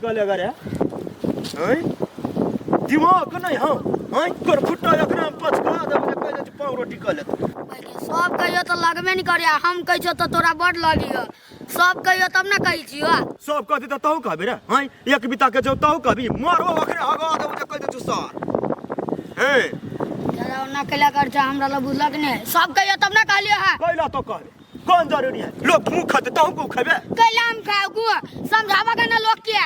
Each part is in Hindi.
निकालेगा रे हैं दिमाग नहीं हां हैं कर फुट्टा एकरा में पचका दे कह दे पाव रोटी खा ले सब कहियो तो लगबे नहीं करिया हम कह छो तो तोरा बड़ लगियो सब कहियो तब ना कहि छियो सब कहते त तहु कहबे रे हैं एक बिता के जो तहु कहबी मारो ओकरे हगा दे कह दे सर हैं जरा ना केला कर जा हमरा ल बुझलक नहीं सब कहियो तब ना कहलियो है कैला तो कहबे कौन जरूरी है लोग मुंह खाते तहु को खाबे कैला हम खाओ समझावा के ना लोग के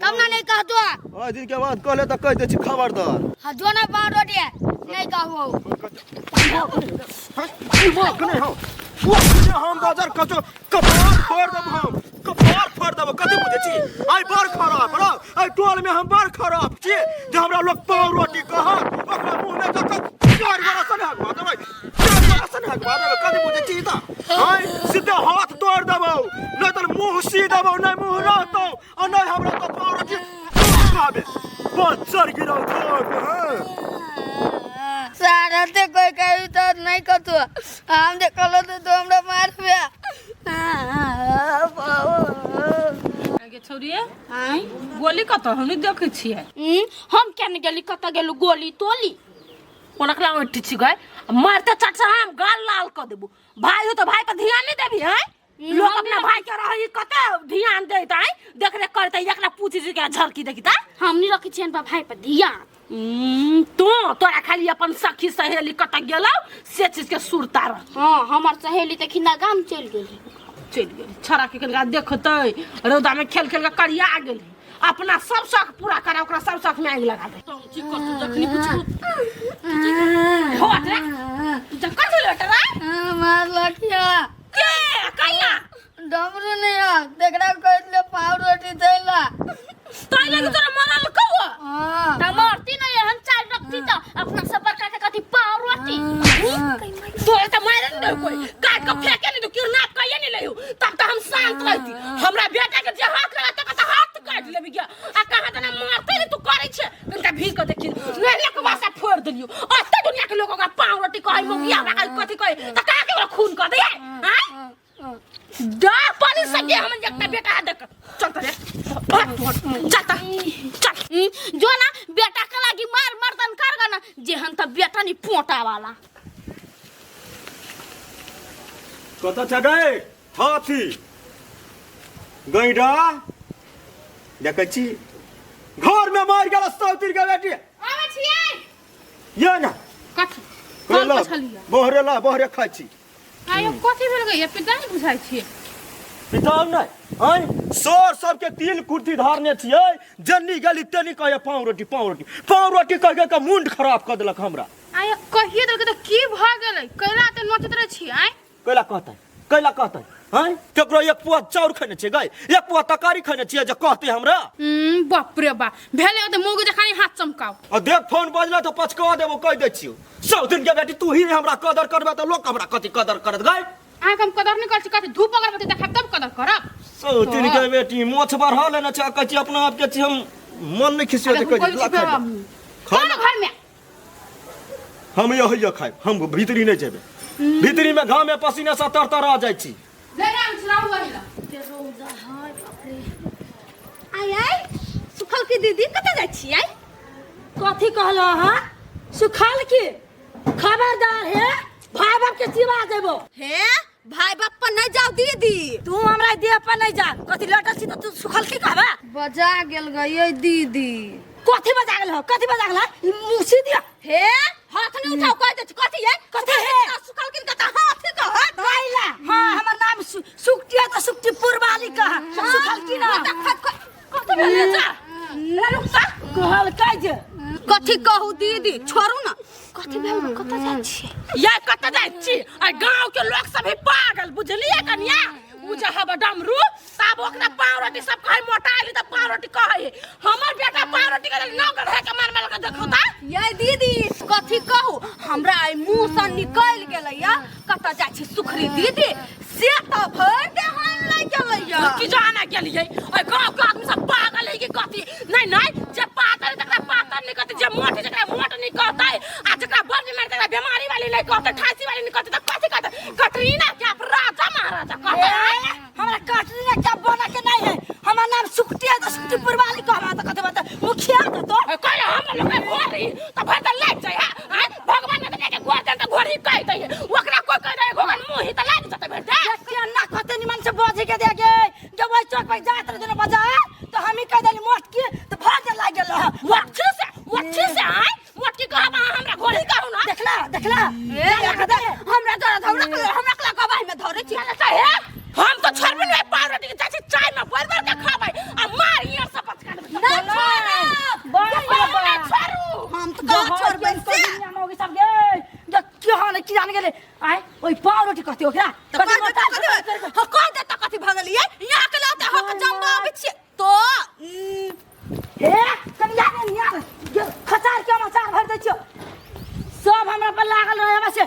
तब ना नहीं कहतो आज दिन के बाद कहले त कह दे छी खबरदार हां जो ना पाव रोटी नहीं कहू दिमाग नहीं हो हम बाजार कचो कपार फोड़ दब हम कपार फोड़ दब कथि बुझे छी आई बार खराब रो आई टोल में हम बार खराब छी जे हमरा लोग पाव रोटी कह ओकरा मुंह में जक चार बड़ा सन हगवा देबै चार बड़ा सन हगवा देबै कथि बुझे छी त आई सीधे हाथ तोड़ देबौ नहीं त मुंह सी देबौ नहीं मुंह रहतौ और नहीं हमरा तो पाव रोटी खाबे बच्चर गिरौ थोक सारा ते कोई कही तो नहीं कहतो हम देखलो तो हमरा मारबे आगे छोड़िए आई गोली कत हम नहीं देखे छिए हम केने गेली कत गेलु गोली तोली ओनकला उठी छी गए मारते चाचा हम गाल लाल क देबू भाई हो तो भाई पर ध्यान नहीं देबी हैं लोग अपना भाई के रही कत ध्यान देता है देख रेख करते एकरा पूछी जी के झरकी देखी ता हम नहीं रखी छियन भाई पर ध्यान तो तोरा खाली अपन सखी सहेली कत गेलौ से चीज के सुरता रह हां हमर सहेली त खिना गाम चल गेली छरा के कनका देखतै रौदा में खेल खेल के करिया गेल अपना सब शौक पूरा करा ओकरा सब शौक में आग लगा दे तो की कर तू जखनी कुछ होत रे जब कर लट रे मार लखिया के कइला डमरू नहीं आ देखरा कहले पाव रोटी देला तई लगी तोरा मरल कहो हां तमरती नहीं हम चाल रखती तो अपना सबर का कथि पाव रोटी तो त मारे नहीं कोई काट के फेंके नहीं तो किरनाप कइए नहीं लेहु तब तो हम शांत रहती हमरा बेटा के जे हाथ लगा त हाथ काट लेबी गया आ कहां तना मारते नहीं तू करे छे कनका भी के देखी नहीं एक वासा फोड़ देलियो अत्ते दुनिया के लोगों का पाव रोटी कहै मुगिया हमरा कथि कहै त का के खून कर दे हैं दा पानी से के हम एकटा बेटा देख चल रे जाता चल जो ना बेटा के लागी मार मर्दन कर गना जेहन त बेटा नहीं पोटा वाला कत छ गए हाथी गैडा देखै छी घर में मार गेल सौतिर के बेटी आवे छिए ये ना कथ कोला बहरे खाइ छी आयो कथि भेल गए पिता नहीं बुझाइ छिए पिताम नहीं हैं सोर सबके तिल कुर्ती धारने छिए जन्नी गेली तनी कहे पाव रोटी कह के मुंड खराब कर देलक हमरा आयो कहिए देलक त की भ गेलै कैला त नचत रह छी आय कैला कहतै हैं केकरो एक पुआ चाउर खने छै गई एक पुआ तरकारी खने छिए जे कहतै हमरा बाप रे बा भेले त मोग जखानी हाथ चमकाओ आ देख फोन बजला त पचका देबो कह दै छियो सब दिन के बेटी तू ही हमरा कदर करबे त लोग हमरा कथि कदर करत गई आ हम कदर नहीं कर छी कथि धूप अगरबत्ती देखब तब कदर करब सब दिन के बेटी मोछ बढ़ा लेना छै कहै छी अपना आप के छी हम मन नहीं खिसियो त कह दी खाना घर में हम यही खाए हम भीतरी नहीं जेबे भीतरी में घाम में पसीना से तर आ जाय छी ले राम चलाऊ वहिला ते रोजा हाय बाप रे आई सुखल की दीदी कत जाय छी आई कथी कहलो हां सुखल की खबरदार है भाई बाप के सिवा देबो हे भाई बाप पर नहीं जाओ दीदी तू हमरा देह पर नहीं जा कथी लटल छी त तू सुखल की कहबा बजा गेल गई दीदी कथी बजा गेल हो कथी बजा गेल मुसी दिया हे हाथ नहीं उठाओ कह दे कथी है कथी है सुखल किन का हाथ कह आइला हां हमर नाम सुक्तिया त सुक्तिपुर वाली कह सुखल की ना कथी बोले जा रुक कहल काई जे कथी कहू दीदी छोड़ू ना कथी भेल कत जाय छी या कत जाय छी आ गांव के लोग सब पागल बुझलिए कन्या मुझे हब डमरू तब ओकरा पाव रोटी सब कहे मोटाइली त पाव रोटी कहे हमर बेटा पाव रोटी के न गढ़े के मार मार के देखो ता ये दीदी कथी कहू हमरा आई मुंह से निकल गेलैया कत जाय छी सुखरी दीदी से त भर देहन लग गेलैया की जाना के लिए ओए गांव के आदमी सब पागल है कि कथी नहीं जे पातर तकरा पातर नहीं कहते जे मोट जकरा मोट नहीं कहते आ जकरा बड़ बीमारी तकरा बीमारी वाली नहीं कहते ठासी वाली नहीं कहते त कथी कहते कटरीना के राजा महाराजा कहते हमरा कटरीना क्या बना के नहीं है हमारा नाम सुक्तिया त सुक्तिपुर वाली रही तो भर त लाग जाय हां भगवान ने के गोर दे त घोड़ी कह दे ओकरा कोई कह दे भगवान मुंह ही त लाग जते बेटा के ना कहते निमन से बोझ के देगे जब वही चौक पे जात रहे दोनों बजा तो हम ही कह देली मोट की तो भाग लाग गेल वच्ची से आय मोटकी कहबा हमरा घोड़ी कहू ना देखला हमरा कला गवाही में धरे छी है हम तो छोड़बे नहीं पावरटी के जाछी चाय में भर के खाबै आ मार ये शपथ कर छोड़ू हम तो कहा छोड़बे से दुनिया में होगी सब गे जो क्या ने की जान गेले आय ओई पाव रोटी कहते ओकरा कथि कह दे त कथि भगलिए यहाँ के लाते हो जम्बा बिछे तो हे कनिया ने निया खचार के मचार भर दै छियो सब हमरा पर लागल रहे से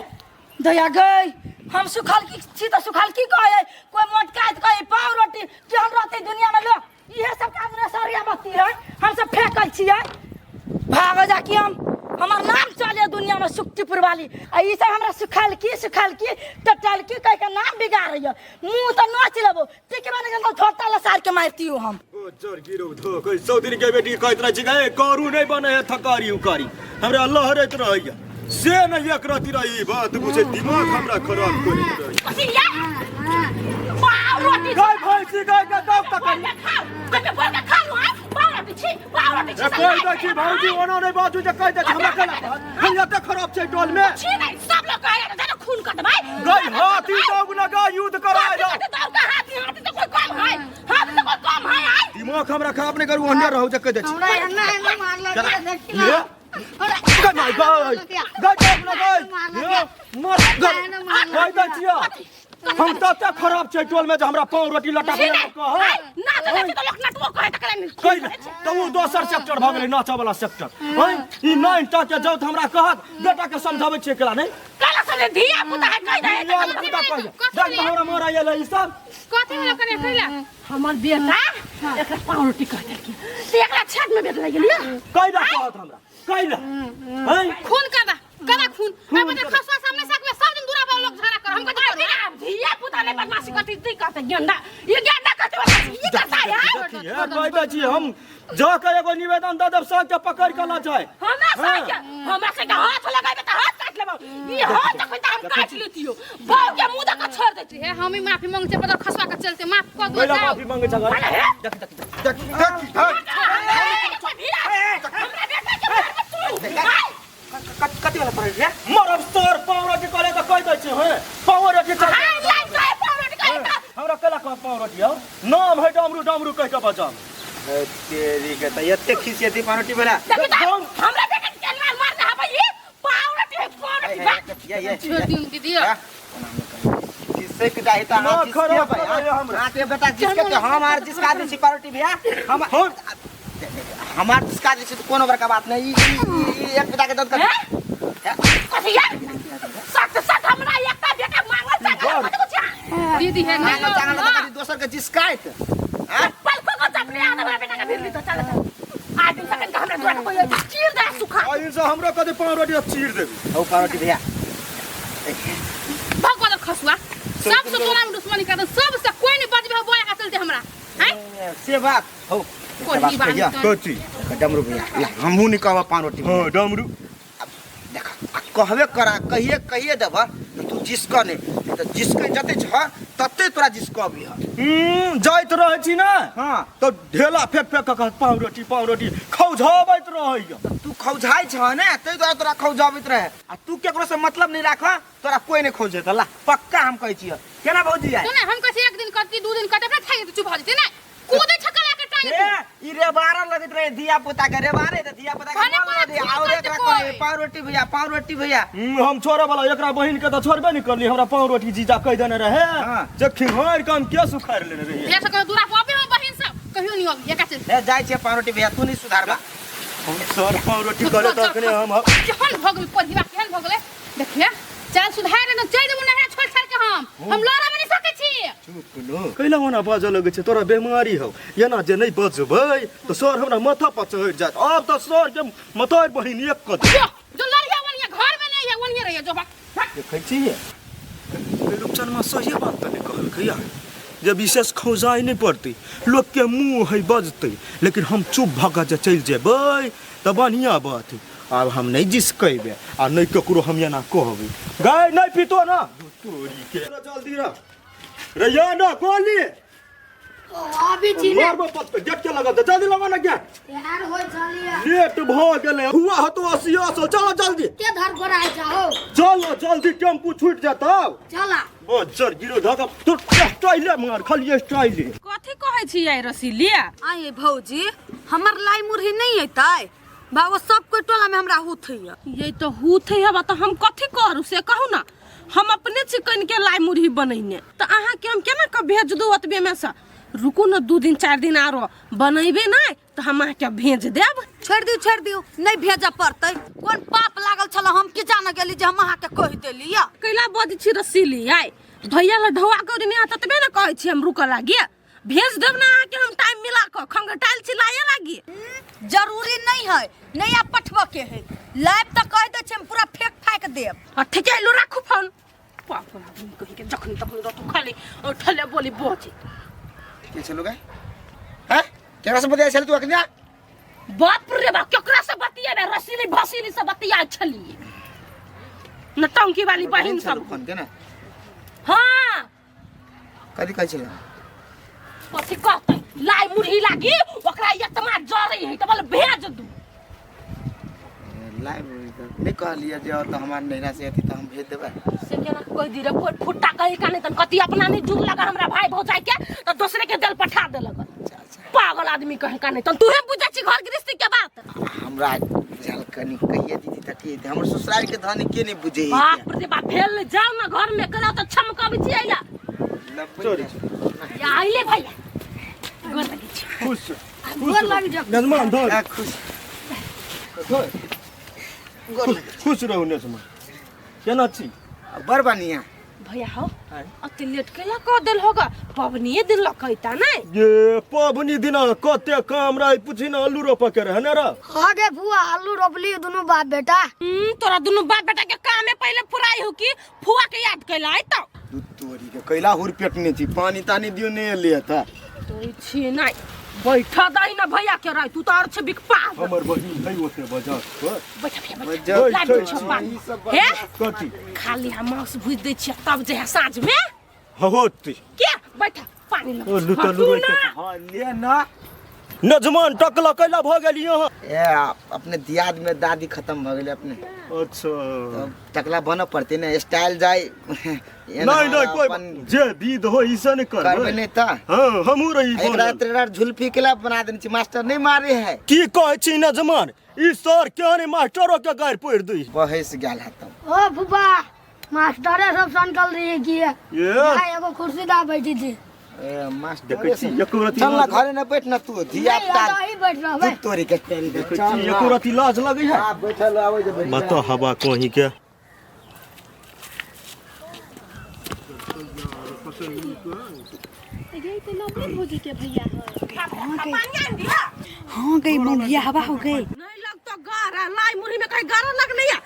दया गई हम सुखाल की छी तो सुखाल की कहे कोई मोटका तो कहे पाव रोटी केहन रहते दुनिया में लोग ये सब काम रे सरिया बत्ती है हम सब फेंकल छियै भाग जा कि हमार नाम चले दुनिया में सुक्तिपुर वाली आ ई सब हमरा सुखाल की टटल की कह के नाम बिगाड़ रही है मुंह तो नोच लेबो ठीक माने के छोटा लसार के मारती हूं हम ओ जर गिरो धो कोई सौदिन के बेटी कहत रह छी गए करू नहीं बने है थकारी उकारी हमरा अल्लाह रहत रहैया से नहीं एक राती रही बात बुझे दिमाग हमरा खराब कर रही कसिया पाव रोटी गाय भैंसी गाय का दाव तक खाओ कते बोल के खा लो पाव रोटी छी कोई देखी भौजी ओना नहीं बाजू जे कह दे हमरा कला हम त खराब छै टोल में छी नहीं सब लोग कहे रे खून कर दे गाय हाथी दौग लगा युद्ध कराए रे दौग का हाथी तो कोई काम है हाथ तो कोई काम है आई दिमाग हमरा खराब नहीं करू ओहने रहू जे कह दे छी हमरा एना मार लगे देखिला गाय गाय गाय मर गाय छिया हम तब तक खराब छै टोल में जे हमरा पाव रोटी लटा के कह ना तो लोग नटवो कहे त करे कह तो वो दोसर सेक्टर भ गेलै नाचा वाला सेक्टर हैं ई 9 टा के जौत हमरा कहत बेटा के समझाबै छियै केला नहीं काला से धिया पुता है कह दे देख हमरा मारा येला ई सब कथि में करे कहला हमर बेटा एकरा पाव रोटी कह देलकी से एकरा छत में बेट लग गेलिए कैला कहत हमरा कैला हैं खून कदा खून मैं बता खसवा सामने सकवे सब दिन दूरा पर लोग झगड़ा कर हमको तो धिया पुता ने बदमाशी करती ती कहते गेंडा ये गेंडा कहते ये करता है कहता छी हम जाके एगो निवेदन द देब सब के पकड़ के ला जाए हमरा से हाथ लगाबे त हाथ काट लेबो ई हाथ तक त हम काट लेतियो बाऊ के मुंह तक छोड़ देती है हम ही माफी मांगे छै बदर खसवा के चलते माफ कर दो पहला माफी मांगे छ देख कति वाला पड़े रे मरब तोर पाव रोटी करे त कह दै छी हैं पाव रोटी चल हमरा केला कह पाव रोटी हो नाम है डमरू कह के बजाम तेरी के त एते खिसियती पाव रोटी बना हमरा बेटा के मार दे हबे ये पाव रोटी ये छोड़ दी उनकी दिया किससे पिता है तो हम किसके भाई हां ते बेटा जिसके हमार जिसका दी पाव रोटी भैया हम हमार जिसका दी तो कोनो बड़का बात नहीं एक पिता के दर्द कर कसिया सच हमरा एकटा बेटा मांगल चाहिए दीदी है ना चांगल तो दोसर के जिसकाइत पल को अपने आधा बेटा का फिर ली तो चल आज सेकंड का हमरा तोरा कोई चीर दे सुखा आई से हमरा कदे पाव रोटी चीर देबी ओ पाव रोटी भैया भगवान खसुआ सब से तोरा में दुश्मनी कर सब से कोई नहीं बचबे बोया का चलते हमरा हैं से बात हो कोई बात कथि डमरू भैया हमहू नहीं कहबा पाव रोटी हां डमरू देख कहबे करा कहिए देब तू जिसका नहीं तो जिसके जते छ तते तोरा जिसका भी है जाइत रहै छी ना हां तो ढेला फेक के पाव रोटी खौझाबैत रहैया तू खौझाई छ ने तै द्वारा तोरा खौझाबैत रहे आ तू केकरो से मतलब नहीं राख तोरा कोई नहीं खौझे त ला पक्का हम कहै छी केना भौजी है तूने हम कसे एक दिन करती दो दिन करते अपना खाई तो चुप हो जते ना कूदे छकला के टाइम ए ई रे बारा लगत रहे दिया पोता के रे बारे त दिया पोता के बोल दे और एकरा कोई पाव रोटी भैया हम छोरा वाला एकरा बहिन के त छोड़बे नहीं करली हमरा पाव रोटी जीजा कह देने रहे जखन हर काम के सुखार लेने रहे ये सब दूरा पर हम बहिन सब कहियो नहीं होगी एका चीज ए जाय छे पाव रोटी भैया तू नहीं सुधारबा हम सर पाव रोटी करे तखने हम केहन भगल परिवा केहन भगले देखिए चल सुधार न चल देबो नहरा छोड़ छाड़ के हम लड़ा बनी सके छी चुप नो कैला होना बाजा लगे छे तोरा बीमारी हो एना जे नहीं बचबै तो सर हमरा माथा पर चढ़ जात अब तो सर के मतार बहिन एक क दे जो लड़िया वनिया घर में नहीं है वनिया रहिए जो देखै छी रूपचन में सही बात तने कहल खैया जब विशेष खौजाई नहीं पड़ती लोग के मुंह है बजते लेकिन हम चुप भागा जे चल जेबै त बढ़िया बात अब हम नहीं जिसकेबे आ नहीं ककरो हम एना कहबै गाय नहीं पीतो ना तोरी के जल्दी रे या ना गोली अभी चीने मारबो पत गेट के लगा दे जल्दी लगा ना गेट यार हो चलिए लेट भ गेले हुआ ह तो 80 चलो जल्दी के धर पर आ जाओ चलो जल्दी टेम्पू छूट जाता चला ओ सर गिरो धागा तो स्टाइल मार खाली स्टाइल कथी कहै छी आई रसीलिया आए भौजी हमर लाई मुरही नहीं अतै बाबा सब कोई टोला में हमरा हुथ है ये तो हुथ है बा तो हम कथी करू से कहू ना हम अपने चिकन के लाई मुरही बनैने तो अहाँ के हम केना क भेज दू ओतबे में से रुकू ना 2 दिन 4 दिन आरो बनैबे नहीं तो हम अहाँ के भेज देब छोड़ दियो नहीं भेजा पड़तै कोन पाप लागल छल हम के जान गेली जे हम अहाँ के कह देली या कैला बज छी रसीली आई भैया ला ढवा कर नहीं आता तबे ना कहै छी हम रुक लागी भेज देब ना अहाँ के हम टाइम मिला क खंगटाइल चिल्लाए लागी जरूरी नहीं है नहीं आप पठवा के है लाइव तक कह दे हम पूरा फेंक देब ठीक है लो राखू फोन पाप आदमी कहि के जखन तखन तो खाली उठले बोली बोची के चलो गए हैं केकरा से बतिया चल तू अखनिया बाप रे बाप केकरा से बतिया रे रसीली भसीली से बतिया छली नटंकी वाली बहन सब फोन के ना हां कदी कहै छल कथी कहतै लाई मुरही लागी ओकरा एतमा जरै है त बोल भेज दू लाइव नहीं कह लिया जे और तो हमार नैना से अथी तो हम भेज देबे से केना कोई दिरे फुट्टा कहि का नहीं त कथी अपना नहीं जुग लगा हमरा भाई भौजाई के त दूसरे के दिल पठा दे लगा पागल आदमी कहे का नहीं त तूहे बुझै छी घर गृहस्थी के बात हमरा बुझल कनी कहिए दीदी तक के हमर ससुराल के धनी के नहीं बुझे बाप रे बाप भेल जाओ ना घर में करा त छमकाबी छी आइला या आइले भैया गोर लगी छी खुश गोर लग जा नजमान धर खुश खुश रहो नजमान केना छी बर बढ़िया भैया हो अति लेट केला क देल होगा पवनी दिन लकैता नहीं ये पबनी दिना कते काम रही पूछी ना आलू रोपा के रहे ना रे आगे फुआ आलू रोपली दोनों बाप बेटा तोरा दोनों बाप बेटा के काम में पहले फुराई हो की फुआ के याद कैला आई तो तू तोरी के कैला हुर पेटने थी पानी तानी दियो नहीं ले था तो छी नहीं बैठा दाई ना भैया के रही तू तो और छ बिक पा हमर बहिन है ओते बाजार बैठा बैठा। लाडू छपा हे कथी खाली हम मांस भुज दे छी तब जे है साँझ में होती क्या बैठा पानी लो ओ लुटा लुटा हां ले ना नजमान टकला कैला भ गेल यहां ए अपने दियाद में दादी खत्म भ गेले अपने अच्छा टकला बन पड़ते ना स्टाइल जाए नहीं कोई जे विध हो इसे नहीं कर करबे नहीं ता हां हमू रही एक रात रात झुलफी केला बना देनी छी मास्टर नहीं मारे है की कहै छी नजमान ई सर केने मास्टरो के गार पड़ दी बहस गेल हतम ओ फुफा मास्टरे सब संकल रही है कि ये एगो कुर्सी दा बैठी थी ए मास्टर देखै छी एको रति चल ना घरे न बैठ ना तू धिया पुता ही बैठ रहा तू तोरी के टेल दे देखै छी एको रति लाज लगै है हां बैठल आवे जे बैठ बता हवा कोही के हां गई मुगिया हवा हो गई नहीं लग तो गारा लाई मुरी में कहीं गारा लग लिया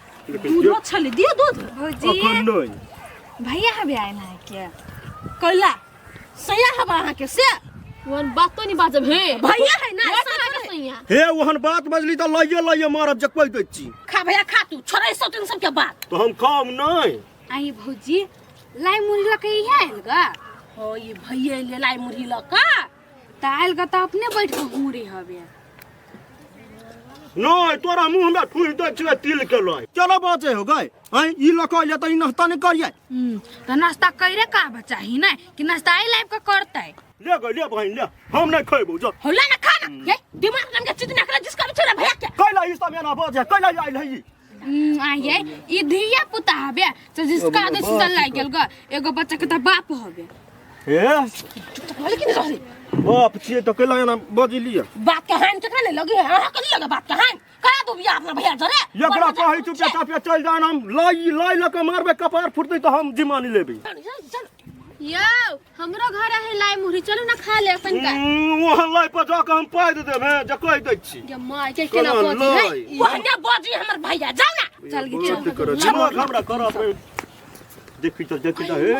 दूध छली दियो दूध भौजी अखन नहीं भैया हबे आयल है क्या कैला सैया हवा अहाँ के से वन बात तो नहीं बाजब है भैया है ना सैया हे ओहन बात बजली त लइए मारब जकबै दै छी खा भैया खा तू छोड़ै सौ टेंशन के बात तो हम काम नहीं आई भौजी लाई मुरी लके है आयलगा हो ये भैया ले लाई मुरी लका तायल का तो अपने बैठ के घूरे हबे नहीं तोरा मुंह में ठुस दै छी तिल के लय चलो बाजे हो गए हैं ई लका ले त ई नाश्ता नहीं करिए तो नाश्ता करे का बचा ही ना कि नाश्ता आई लाइफ का करते ले गए ले बहन ले हम नहीं खइबो जो होला ना खाना ये दिमाग में के चीज ना करा जिसका भी छोरा भैया के कैला ई सब ना बाजे कैला आइल है ई आइए ये धिया पुता हबे तो जिसका आदत चल लाग गेल ग एगो बच्चा के त बाप हबे हे बोले कि नहीं रही बाप छिए तो कैला ना बजी लिया बात के हान चकने लगी है हां कर लगा बात के हान करा दो बियाह अपना भैया जरे एकरा कहै छु पेटा पे चल जान हम लाई लके मारबे कपार फुटतै तो हम जिमानी लेबे यो हमरो घर है लाई मुरी चलो ना खा ले अपन का वहां लाई पर जाके हम पाइ देबे जकै दै छी ये माय के केना पहुंची है वहने बाजी हमर भैया जाओ ना चल के दिमाग हमरा खराब है देखी तो हे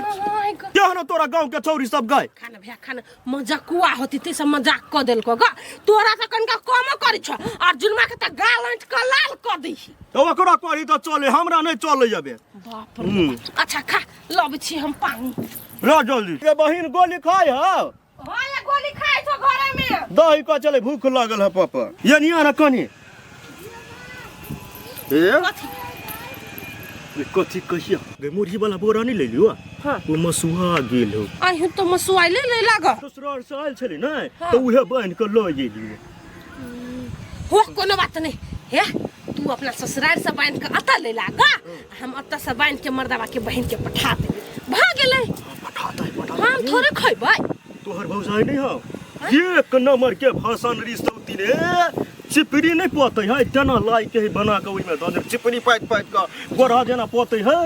माय गॉड क्या ना तोरा गांव के चौरी सब गए खाना भैया खाना मजाकुआ होती ते सब मजाक क देल को ग तोरा से कनका कम करै छ अर्जुन मा के त गाल अंट क लाल क दै छी तो ओकरा करी तो चले हमरा नहीं चले जाबे बाप रे अच्छा खा लब छी हम पानी ला जल्दी ये बहिन गोली खाए हो हां ये गोली खाए छ घरे में दही का चले भूख लागल है पापा ये निया ना कनी ए कथी कहिया गे मुरही वाला बोरा नहीं ले लियो हां वो मसुआ गेल हो आई तो मसुआई ले लाग ससुराल से आयल छली नहीं तो उहे बहन के ल गेलियो हो कोनो बात नहीं हे तू अपना ससुराल से बहन के अता ले लाग हम अता से बहन के मर्दावा के बहन के पठा दे भाग गेले पठाता हम थोड़े खइबै तोहर भौजाई नहीं हो एक नंबर के भाषण रिसौती ने चिपरी नहीं पोते है तना लाई के बना के ओइ में दे चिपरी पाइट का गोरा जेना पोते है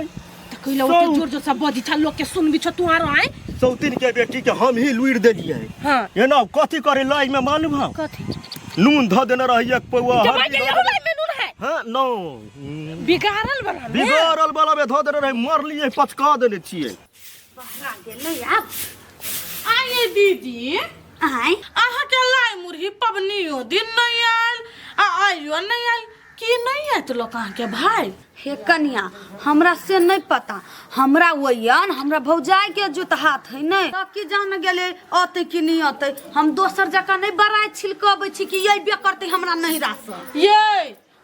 त कइला ओते जोर जोर से बजी छ लोग के सुनबी छ तुहारो आए सौतीन के बेटी के हम ही लुइर देलिए हां ये ना कथी करे लाई में मालूम है कथी नून ध देना रही एक पौआ जमा के लाई में नून है हां नो बिगाड़ल वाला बिगाड़ल वाला में ध देना रही मार लिए पचका देने छिए बहरा गेलै अब आये दीदी आई आहा के लाई मुरही पबनियो दिन नहीं आयल आइयो नहीं आयल की नहीं है तो लोग के भाई हे कन्या हमरा से नहीं पता हमरा वयन हमरा भौजाई के जुत हाथ है नहीं त की जान गेले अते कि नहीं अते हम दोसर जका नहीं बराय छिलकबै छी कि यही बे करते हमरा नहीं रास ये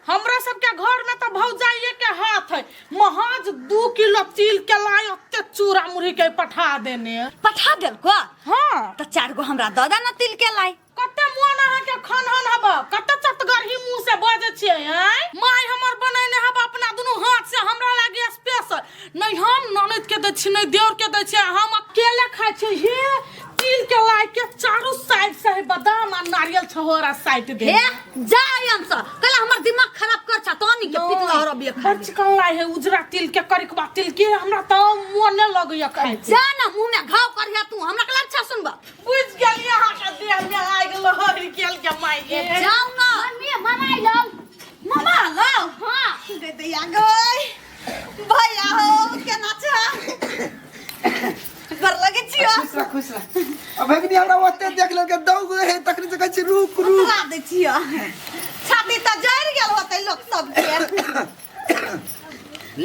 हमरा सबके घर में तो भौजाइये के हाथ है महज 2 किलो तिल के लाई ओते चूरा मुरही के पठा देने पठा देल को हां त 4 गो हमरा दादा न तिल के लाई कते मोन अहा के खनहन हब कते चटगरही मुंह से बजे छिए हैं माय हमर बनैने हब अपना दुनु हाथ से हमरा लागे स्पेशल नहीं हम ननद के दै छी नहीं देवर के दै छी हम अकेले खाइ छी हे तिल के लाई के चारों साइड से बादाम और नारियल छहोरा साइड दे हे जायन स कला हमर दिमाग खराब कर छ तोनी के पितला हर बिया खा चिकन लाई है उजरा तिल के करिकबा तिल के हमरा त मोन लगय खाइ छी जा ना मुंह में घाव करिया तू हमरा कला अच्छा सुनबा बुझ गेलिए अहा के देह में आइ गेल हरि केल के माई गे जाऊ ना मम्मी ममाई लो मामा लो हां दे दे आ गई भैया हो केना छ बर लगे छियो खुश रह अब भगनी हमरा ओते देख ले के दौग है तकनी से कहै छी रुक ला दे छियो छाती त जर गेल होतै लोग सब के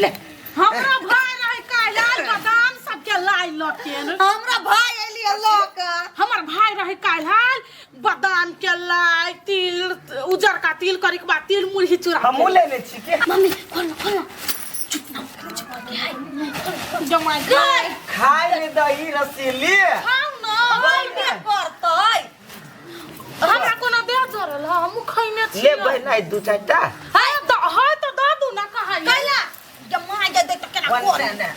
ले हमरा भाई रहे काइलाल बादाम सबके लाई लकेन हमरा भाई एलिए लोक हमर भाई रहे काइलाल बादाम के लाई तिल उजर का तिल करिकबा तिल मुरही चूरा हम लेने छी के मम्मी खोल चुप ना चुप के हाय जमाई गई खाए ले दही रसीली खाऊ न भाई के करतै हमरा कोनो दे जरल हम खइने छी ले बहनाई 2-4 टा हाय तो दादू ना कहाई कैला जमाई दे त केना वन से ने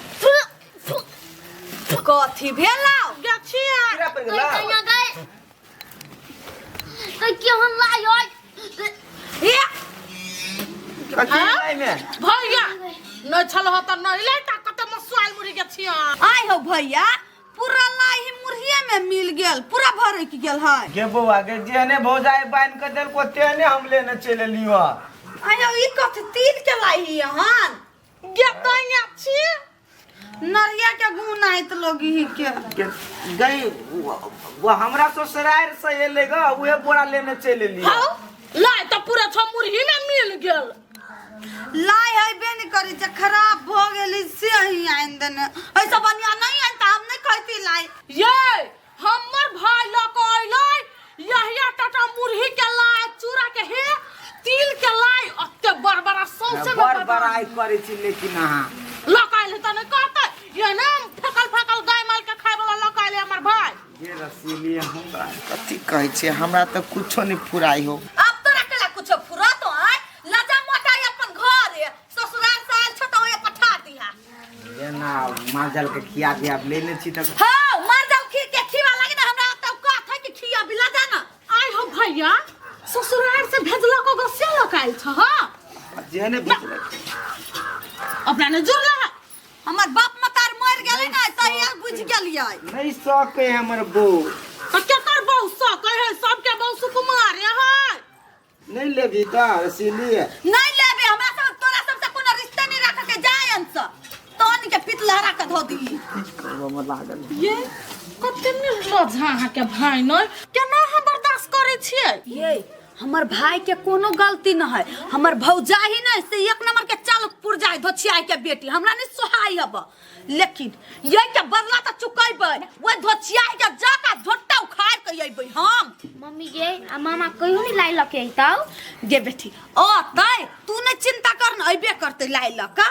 कथी भेलाउ गछिया कीड़ा पर गेला कहिया गए त के हम लायो हे कथी लाई में भैया न छल ह त नहीं ले ता कते मसुआल मुरी गछिया आइ हो भैया पूरा लाही मुरहिए में मिल गेल पूरा भरे की गेल है गे बौआ गे जेने भौजाई बांध के देल को तेने हम लेने चले लियो आयो ई कथी तीन के लाही हन गे दैया छी नरिया के गुण आइत लोगी ही के गई वो हमरा ससुराल से एले ग उहे बोरा लेने चले लियो हाउ लाई त पूरा छ मुरही में मिल गेल लाई है बेन करी जे खराब भ गेली से ही आइन देने ऐसा बनिया नहीं आइन त हम नहीं कहती लाई ये हमर भाई ल के अइलै यहिया टाटा मुरही के लाई चूरा के हे तिल के लाई अत्ते बड़बड़ा सौसे बड़बड़ाई करे छी लेकिन हां लकाइले त न कहतै ये ना फकल गाय माल के खाय वाला लकाइले हमर भाई ये रसीली हमरा कथी कहै छै हमरा त कुछो नहीं फुराई हो अब तोरा केला कुछ फुरा तो आइ लजा मोटाई अपन घर है ससुराल साल छ त ओए पठा दिया ये ना माजल के खिया दिया लेने छी त हां मर जाऊ के खीवा लागे ना हमरा त कहत है कि खिया बिला जाना आई हो भैया ससुराल से भेजला को गस्या लकाइल छ ह जेने भेजले अपना ने जुड़ला है हमर बाप मतार मर गेलै ना त यार बुझ गेलियै नहीं सके हमर बो त केकर बहु स कहे सबके बहु सुकुमार है नहीं लेबी त रसीली नहीं लेबे हमरा सब तोरा सब से कोनो रिश्ता नहीं रख के जायन स तोनी के पितलहरा के धो दी में लागल ये कते में लझा के भाई न केना हम बर्दाश्त करे छियै ये हमर भाई के कोनो गलती न है हमर भौजाही न से एक नंबर के चालक पुरजाई धोछियाई के बेटी हमरा नहीं सोहाई हब लेकिन ये के बदला त चुकैबै ओइ धोछियाई के जाका झोट्टा उखाड़ के अइबै हम मम्मी गे आ मामा कहियो नहीं लाई लके आइताओ गे बेटी ओ तै तू न चिंता कर न अइबे करते लाई लका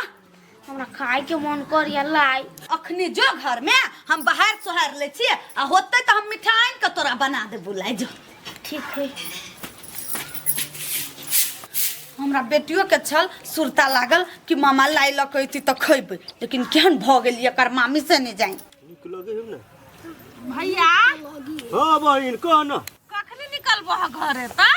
हमरा खाए के मन कर या लाई अखनी जो घर में हम बाहर सोहार ले छिए आ होते त हम मिठाई के तोरा बना दे बुलाई जो ठीक है हमरा बेटियों के छल सुरता लागल कि मामा लाई लकैती त खइबै लेकिन केहन भ गेल एकर मामी से नहीं जाई नीक लगे हम ना भैया हां बहिन कह ना कखनी निकलबो घरे त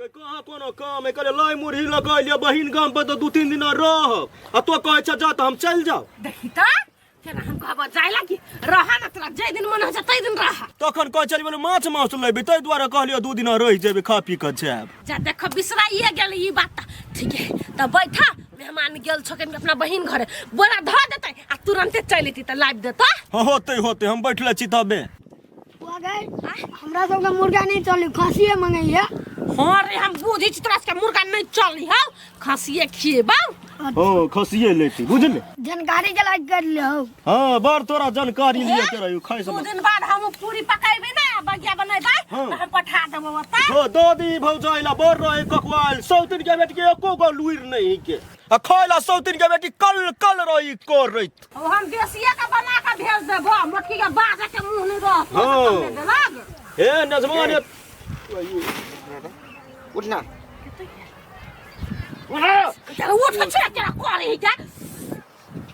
कहाँ कोनो काम है करे लाई मुरही लगा लिया बहिन गांव पर तो 2-3 दिन रह आ तो कहे छ जा त हम चल जाओ देखी त केना हम कहब जाय लागी रहा न तोरा जे दिन मन हो तै दिन रहा तखन कह चली बोले माछ मांस लेबे तै द्वारा कहलियो 2 दिन रह जेबे खा पी के जाब जा देखो बिसराइए गेल ई बात ठीक है त बैठा मेहमान गेल छकन अपना बहिन घरे बोरा ध देतै आ तुरंते चल एती त लाइव देता हां होते हम बैठले छी तबे हमरा सब का मुर्गा नहीं चली खसिए मंगैया हां रे हम बुझी छी तोरा के मुर्गा नहीं चली हौ खसिए खिएबा हां खसिए लेती बुझले जानकारी के लाग कर ले हो हां बार तोरा जानकारी लिए के रहियो खाइ सब 2 दिन बाद हम पूरी पकाइबे ना बगिया बनैबै त हम पठा देबो ओता हो दादी भौजाइला बर रहे ककवाल सौतिन के बेटी के एको गो लुइर नहीं के आ खाइला सौतिन के बेटी कल रही कर रहित हम देसिया का बना के भेज देबो मोटकी के बाजा के मुंह नहीं रह हे नजमान उठना चल उठ छे तेरा कोरी जा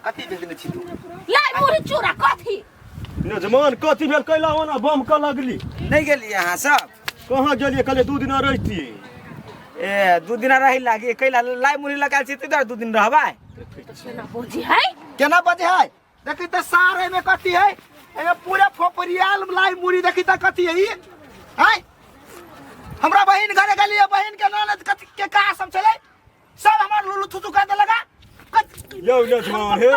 कथी भेज देने छी तू लाई मुरी चूरा कथी नजमान कथी भेल कैला ओना बम क लगली नहीं गेलिए अहाँ सब कहाँ गेलिए कले 2 दिन रहती ए 2 दिन रही लागी कैला लाई मुरी लगाल छी त 2 दिन रहबै केना बुझी है केना बजे है देखी त सारे में कथी है एमे पूरे फोपरियाल लाई मुरी देखी त कथी है हैं हमरा बहिन घरे गेलिए बहिन के ननद कथी के का सब चले सब हमर लुलु थुथु कर दे लगा यो नजमान हे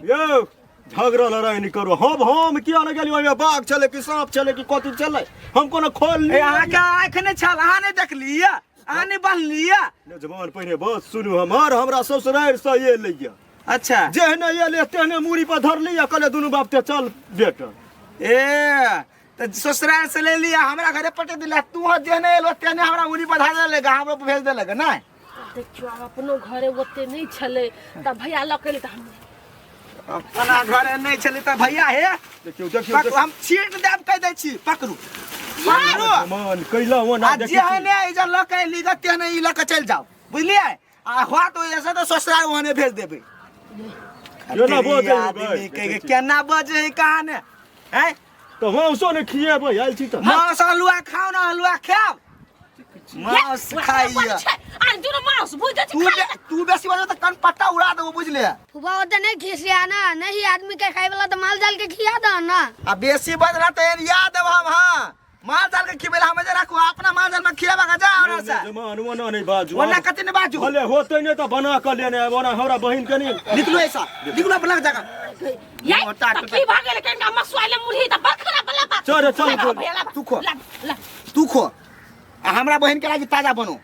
यो झगड़ा लड़ाई नहीं करो हम किया न गेलियो ओमे बाघ चले कि सांप चले कि कथी चले हम कोनो खोल ए अहाँ के आंख ने छल अहाँ ने देख लिया अहाँ ने बन लिया नजमान पहले बात सुनु हमरा ससुराल से ये लिया अच्छा जेहने ये ले तेहने मूड़ी पर धर लिया कले दुनु बाप ते चल बेटा ए त ससुराल से ले लिया हमरा घरे पटे दिला तू हो जेहने एलो तेहने हमरा मूड़ी पर धर देलेगा हमरो भेज देलेगा ना देखियो अपनो घरे ओते नहीं छले त भैया लकले त हम अपना घरे नहीं चली त भैया हे देखियो हम छीट देब कह दै छी पकड़ू मान कैला ओना आज जेहने इधर लके लिगत तेहने ई लके चल जाओ बुझलिए आ हुआ तो ऐसे तो ससुराल वहां भेज देबे यो ना बोझ आदमी के केना बजे है कहां ने हैं तो हम सो ने खिएबै आइल छी त मांस हलुआ खाओ ना हलुआ खाओ मांस खाइया आ दुनो मांस बुझ जा तू बेसी बजे त कन पट्टा उड़ा देबो बुझले फुबा ओते नहीं खिसिया ना नहीं आदमी के खाए वाला तो माल जाल के खिया द ना आ बेसी बजला त याद देब हम हां माल जाल के खिबेला हम जे राखू अपना माल जाल में खियाबा का जा और से जमान ओना नहीं बाजू ओना कते ने बाजू भले होते नहीं तो बना कर लेने ओना हमरा बहिन के नहीं निकलो ऐसा निकलो ब्लॉक जगह ये की भागे लेकिन का मसवाले मुरही त बखरा बला बात चल तू खो तू खो आ हमरा बहन के लागी ताजा बनो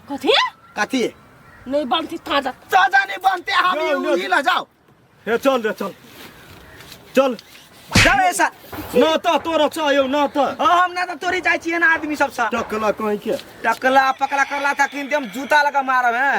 कथी कथी नहीं बनती ताजा ताजा नहीं बनते हम ही ल जाओ हे चल रे चल चल जाओ ऐसा नाता तोरा चाहिए नाता हम ना तो तोरी जाई छिए ना आदमी सब सा टकला कहीं के टकला पकला करला था कि हम जूता लगा मारब हैं